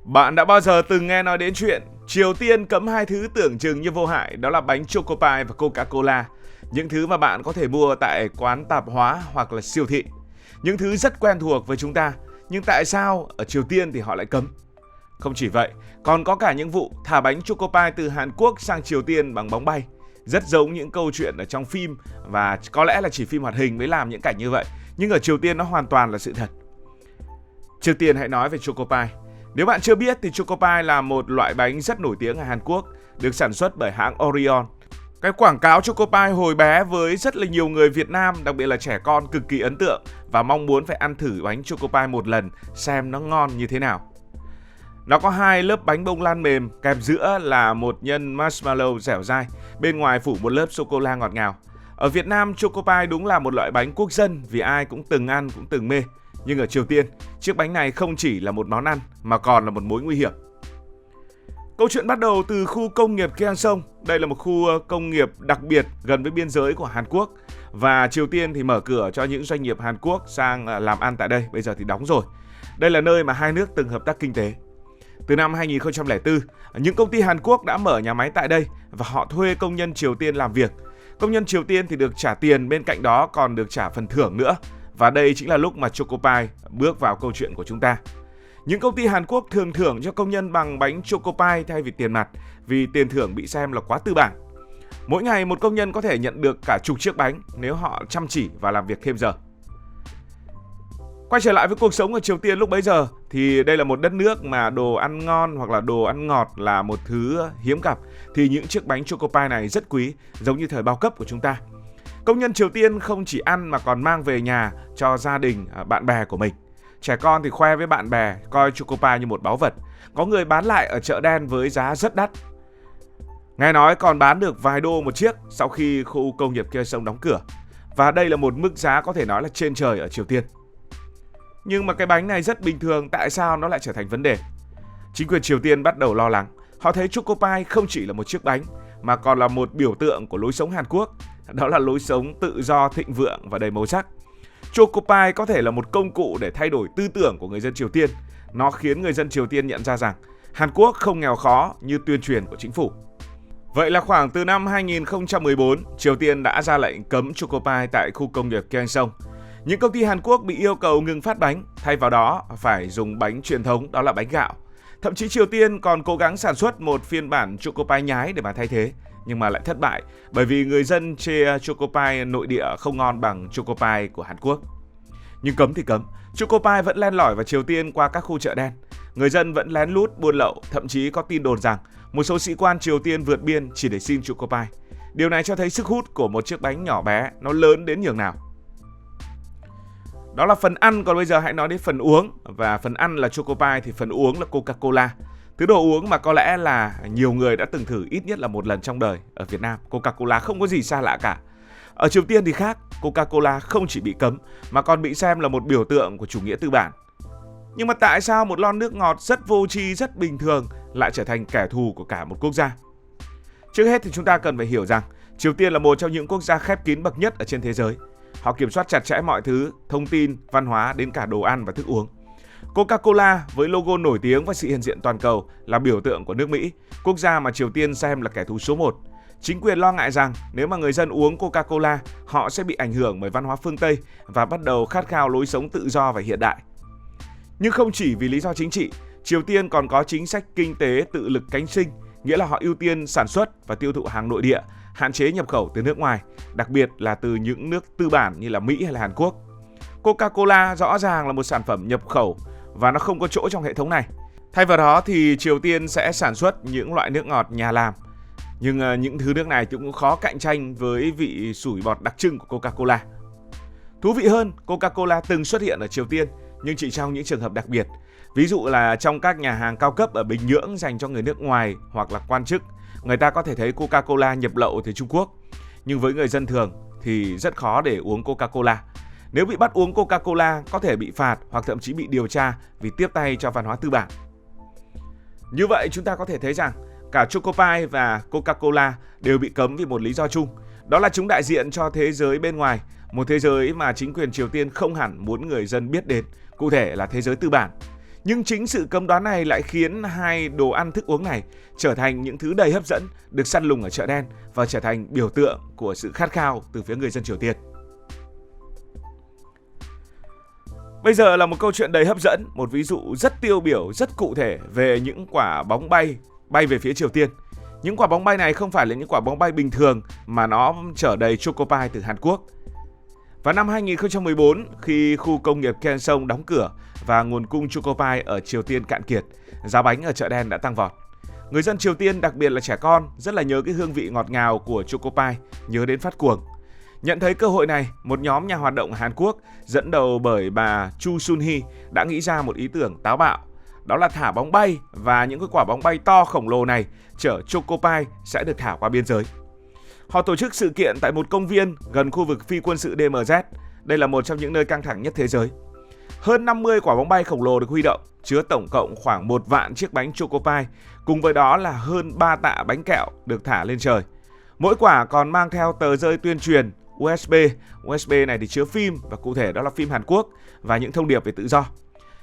Bạn đã bao giờ từng nghe nói đến chuyện Triều Tiên cấm hai thứ tưởng chừng như vô hại, đó là bánh Choco Pie và Coca-Cola, những thứ mà bạn có thể mua tại quán tạp hóa hoặc là siêu thị. Những thứ rất quen thuộc với chúng ta, nhưng tại sao ở Triều Tiên thì họ lại cấm? Không chỉ vậy, còn có cả những vụ thả bánh Choco Pie từ Hàn Quốc sang Triều Tiên bằng bóng bay. Rất giống những câu chuyện ở trong phim, và có lẽ là chỉ phim hoạt hình mới làm những cảnh như vậy. Nhưng ở Triều Tiên nó hoàn toàn là sự thật. Trước tiên hãy nói về Choco Pie. Nếu bạn chưa biết thì Choco Pie là một loại bánh rất nổi tiếng ở Hàn Quốc, được sản xuất bởi hãng Orion. Cái quảng cáo Choco Pie hồi bé với rất là nhiều người Việt Nam, đặc biệt là trẻ con, cực kỳ ấn tượng và mong muốn phải ăn thử bánh Choco Pie một lần xem nó ngon như thế nào. Nó có hai lớp bánh bông lan mềm, kèm giữa là một nhân marshmallow dẻo dai, bên ngoài phủ một lớp sô-cô-la ngọt ngào. Ở Việt Nam, Choco Pie đúng là một loại bánh quốc dân vì ai cũng từng ăn, cũng từng mê. Nhưng ở Triều Tiên, chiếc bánh này không chỉ là một món ăn mà còn là một mối nguy hiểm. Câu chuyện bắt đầu từ khu công nghiệp Gyeongsong. Đây là một khu công nghiệp đặc biệt gần với biên giới của Hàn Quốc. Và Triều Tiên thì mở cửa cho những doanh nghiệp Hàn Quốc sang làm ăn tại đây, bây giờ thì đóng rồi. Đây là nơi mà hai nước từng hợp tác kinh tế. Từ năm 2004, những công ty Hàn Quốc đã mở nhà máy tại đây và họ thuê công nhân Triều Tiên làm việc. Công nhân Triều Tiên thì được trả tiền, bên cạnh đó còn được trả phần thưởng nữa. Và đây chính là lúc mà Choco Pie bước vào câu chuyện của chúng ta. Những công ty Hàn Quốc thường thưởng cho công nhân bằng bánh Choco Pie thay vì tiền mặt, vì tiền thưởng bị xem là quá tư bản. Mỗi ngày một công nhân có thể nhận được cả chục chiếc bánh nếu họ chăm chỉ và làm việc thêm giờ. Quay trở lại với cuộc sống ở Triều Tiên lúc bấy giờ thì đây là một đất nước mà đồ ăn ngon hoặc là đồ ăn ngọt là một thứ hiếm gặp, thì những chiếc bánh Choco Pie này rất quý, giống như thời bao cấp của chúng ta. Công nhân Triều Tiên không chỉ ăn mà còn mang về nhà cho gia đình, bạn bè của mình. Trẻ con thì khoe với bạn bè, coi Choco Pie như một báu vật. Có người bán lại ở chợ đen với giá rất đắt. Nghe nói còn bán được vài đô một chiếc sau khi khu công nghiệp Gyeongsong đóng cửa. Và đây là một mức giá có thể nói là trên trời ở Triều Tiên. Nhưng mà cái bánh này rất bình thường, tại sao nó lại trở thành vấn đề? Chính quyền Triều Tiên bắt đầu lo lắng. Họ thấy Choco Pie không chỉ là một chiếc bánh mà còn là một biểu tượng của lối sống Hàn Quốc. Đó là lối sống tự do, thịnh vượng và đầy màu sắc. Choco Pie có thể là một công cụ để thay đổi tư tưởng của người dân Triều Tiên. Nó khiến người dân Triều Tiên nhận ra rằng Hàn Quốc không nghèo khó như tuyên truyền của chính phủ. Vậy là khoảng từ năm 2014, Triều Tiên đã ra lệnh cấm Choco Pie tại khu công nghiệp Gyeongsong. Những công ty Hàn Quốc bị yêu cầu ngừng phát bánh, thay vào đó phải dùng bánh truyền thống, đó là bánh gạo. Thậm chí Triều Tiên còn cố gắng sản xuất một phiên bản Choco Pie nhái để mà thay thế, nhưng mà lại thất bại bởi vì người dân chê Choco Pie nội địa không ngon bằng Choco Pie của Hàn Quốc. Nhưng cấm thì cấm, Choco Pie vẫn len lỏi vào Triều Tiên qua các khu chợ đen. Người dân vẫn lén lút buôn lậu, thậm chí có tin đồn rằng một số sĩ quan Triều Tiên vượt biên chỉ để xin Choco Pie. Điều này cho thấy sức hút của một chiếc bánh nhỏ bé nó lớn đến nhường nào. Đó là phần ăn, còn bây giờ hãy nói đến phần uống. Và phần ăn là Choco Pie thì phần uống là Coca-Cola. Thứ đồ uống mà có lẽ là nhiều người đã từng thử ít nhất là một lần trong đời. Ở Việt Nam, Coca-Cola không có gì xa lạ cả. Ở Triều Tiên thì khác, Coca-Cola không chỉ bị cấm mà còn bị xem là một biểu tượng của chủ nghĩa tư bản. Nhưng mà tại sao một lon nước ngọt rất vô tri, rất bình thường lại trở thành kẻ thù của cả một quốc gia? Trước hết thì chúng ta cần phải hiểu rằng Triều Tiên là một trong những quốc gia khép kín bậc nhất ở trên thế giới. Họ kiểm soát chặt chẽ mọi thứ, thông tin, văn hóa đến cả đồ ăn và thức uống. Coca-Cola với logo nổi tiếng và sự hiện diện toàn cầu là biểu tượng của nước Mỹ, quốc gia mà Triều Tiên xem là kẻ thù số 1. Chính quyền lo ngại rằng nếu mà người dân uống Coca-Cola, họ sẽ bị ảnh hưởng bởi văn hóa phương Tây và bắt đầu khát khao lối sống tự do và hiện đại. Nhưng không chỉ vì lý do chính trị, Triều Tiên còn có chính sách kinh tế tự lực cánh sinh, nghĩa là họ ưu tiên sản xuất và tiêu thụ hàng nội địa, hạn chế nhập khẩu từ nước ngoài, đặc biệt là từ những nước tư bản như là Mỹ hay là Hàn Quốc. Coca-Cola rõ ràng là một sản phẩm nhập khẩu và nó không có chỗ trong hệ thống này. Thay vào đó thì Triều Tiên sẽ sản xuất những loại nước ngọt nhà làm. Nhưng những thứ nước này cũng khó cạnh tranh với vị sủi bọt đặc trưng của Coca-Cola. Thú vị hơn, Coca-Cola từng xuất hiện ở Triều Tiên nhưng chỉ trong những trường hợp đặc biệt. Ví dụ là trong các nhà hàng cao cấp ở Bình Nhưỡng dành cho người nước ngoài hoặc là quan chức, người ta có thể thấy Coca-Cola nhập lậu từ Trung Quốc. Nhưng với người dân thường thì rất khó để uống Coca-Cola. Nếu bị bắt uống Coca-Cola có thể bị phạt hoặc thậm chí bị điều tra vì tiếp tay cho văn hóa tư bản. Như vậy chúng ta có thể thấy rằng cả Choco Pie và Coca-Cola đều bị cấm vì một lý do chung. Đó là chúng đại diện cho thế giới bên ngoài, một thế giới mà chính quyền Triều Tiên không hẳn muốn người dân biết đến, cụ thể là thế giới tư bản. Nhưng chính sự cấm đoán này lại khiến hai đồ ăn thức uống này trở thành những thứ đầy hấp dẫn, được săn lùng ở chợ đen và trở thành biểu tượng của sự khát khao từ phía người dân Triều Tiên. Bây giờ là một câu chuyện đầy hấp dẫn, một ví dụ rất tiêu biểu, rất cụ thể về những quả bóng bay về phía Triều Tiên. Những quả bóng bay này không phải là những quả bóng bay bình thường mà nó chở đầy choco pie từ Hàn Quốc. Vào năm 2014, khi khu công nghiệp Kaesong đóng cửa và nguồn cung choco pie ở Triều Tiên cạn kiệt, giá bánh ở chợ đen đã tăng vọt. Người dân Triều Tiên, đặc biệt là trẻ con, rất là nhớ cái hương vị ngọt ngào của choco pie, nhớ đến phát cuồng. Nhận thấy cơ hội này, một nhóm nhà hoạt động Hàn Quốc dẫn đầu bởi bà Chu Sun-hee đã nghĩ ra một ý tưởng táo bạo. Đó là thả bóng bay và những cái quả bóng bay to khổng lồ này chở choco pie sẽ được thả qua biên giới. Họ tổ chức sự kiện tại một công viên gần khu vực phi quân sự DMZ. Đây là một trong những nơi căng thẳng nhất thế giới. Hơn 50 quả bóng bay khổng lồ được huy động, chứa tổng cộng khoảng 1 vạn chiếc bánh choco pie, cùng với đó là hơn 3 tạ bánh kẹo được thả lên trời. Mỗi quả còn mang theo tờ rơi tuyên truyền USB. USB này thì chứa phim, và cụ thể đó là phim Hàn Quốc và những thông điệp về tự do.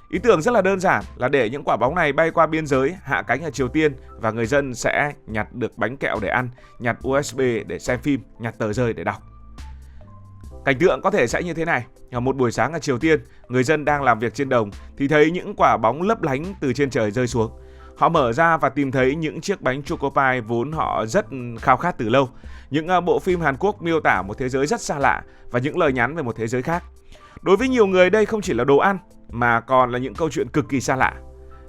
Ý tưởng rất là đơn giản là để những quả bóng này bay qua biên giới, hạ cánh ở Triều Tiên và người dân sẽ nhặt được bánh kẹo để ăn, nhặt USB để xem phim, nhặt tờ rơi để đọc. Cảnh tượng có thể sẽ như thế này. Ở một buổi sáng ở Triều Tiên, người dân đang làm việc trên đồng thì thấy những quả bóng lấp lánh từ trên trời rơi xuống. Họ mở ra và tìm thấy những chiếc bánh choco pie vốn họ rất khao khát từ lâu. Những bộ phim Hàn Quốc miêu tả một thế giới rất xa lạ và những lời nhắn về một thế giới khác. Đối với nhiều người đây không chỉ là đồ ăn mà còn là những câu chuyện cực kỳ xa lạ.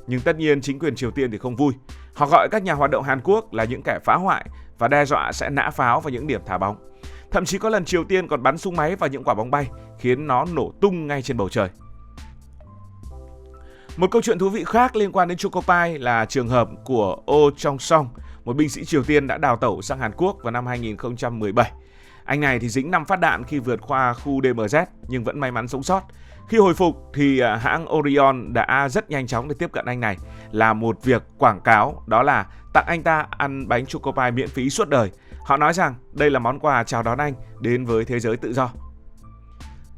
Nhưng tất nhiên chính quyền Triều Tiên thì không vui. Họ gọi các nhà hoạt động Hàn Quốc là những kẻ phá hoại và đe dọa sẽ nã pháo vào những điểm thả bóng. Thậm chí có lần Triều Tiên còn bắn súng máy vào những quả bóng bay, khiến nó nổ tung ngay trên bầu trời. Một câu chuyện thú vị khác liên quan đến choco pie là trường hợp của Oh Chong-song, một binh sĩ Triều Tiên đã đào tẩu sang Hàn Quốc vào năm 2017. Anh này thì dính 5 phát đạn khi vượt qua khu DMZ nhưng vẫn may mắn sống sót. Khi hồi phục thì hãng Orion đã rất nhanh chóng để tiếp cận anh này, làm một việc quảng cáo, đó là tặng anh ta ăn bánh choco pie miễn phí suốt đời. Họ nói rằng đây là món quà chào đón anh đến với thế giới tự do.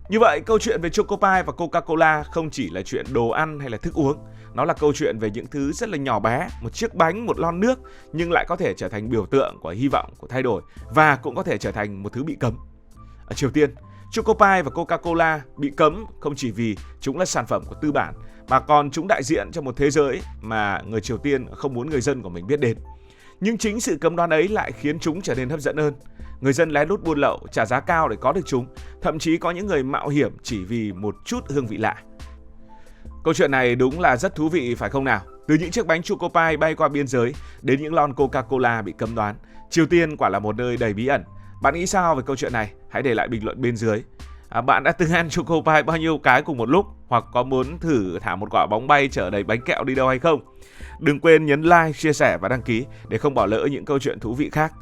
Như vậy, câu chuyện về choco pie và Coca-Cola không chỉ là chuyện đồ ăn hay là thức uống. Nó là câu chuyện về những thứ rất là nhỏ bé, một chiếc bánh, một lon nước, nhưng lại có thể trở thành biểu tượng của hy vọng, của thay đổi, và cũng có thể trở thành một thứ bị cấm. Ở Triều Tiên, choco pie và Coca-Cola bị cấm không chỉ vì chúng là sản phẩm của tư bản, mà còn chúng đại diện cho một thế giới mà người Triều Tiên không muốn người dân của mình biết đến. Nhưng chính sự cấm đoán ấy lại khiến chúng trở nên hấp dẫn hơn. Người dân lén lút buôn lậu, trả giá cao để có được chúng. Thậm chí có những người mạo hiểm chỉ vì một chút hương vị lạ. Câu chuyện này đúng là rất thú vị phải không nào? Từ những chiếc bánh choco pie bay qua biên giới đến những lon Coca-Cola bị cấm đoán, Triều Tiên quả là một nơi đầy bí ẩn. Bạn nghĩ sao về câu chuyện này? Hãy để lại bình luận bên dưới. Bạn đã từng ăn choco pie bao nhiêu cái cùng một lúc? Hoặc có muốn thử thả một quả bóng bay chở đầy bánh kẹo đi đâu hay không? Đừng quên nhấn like, chia sẻ và đăng ký để không bỏ lỡ những câu chuyện thú vị khác.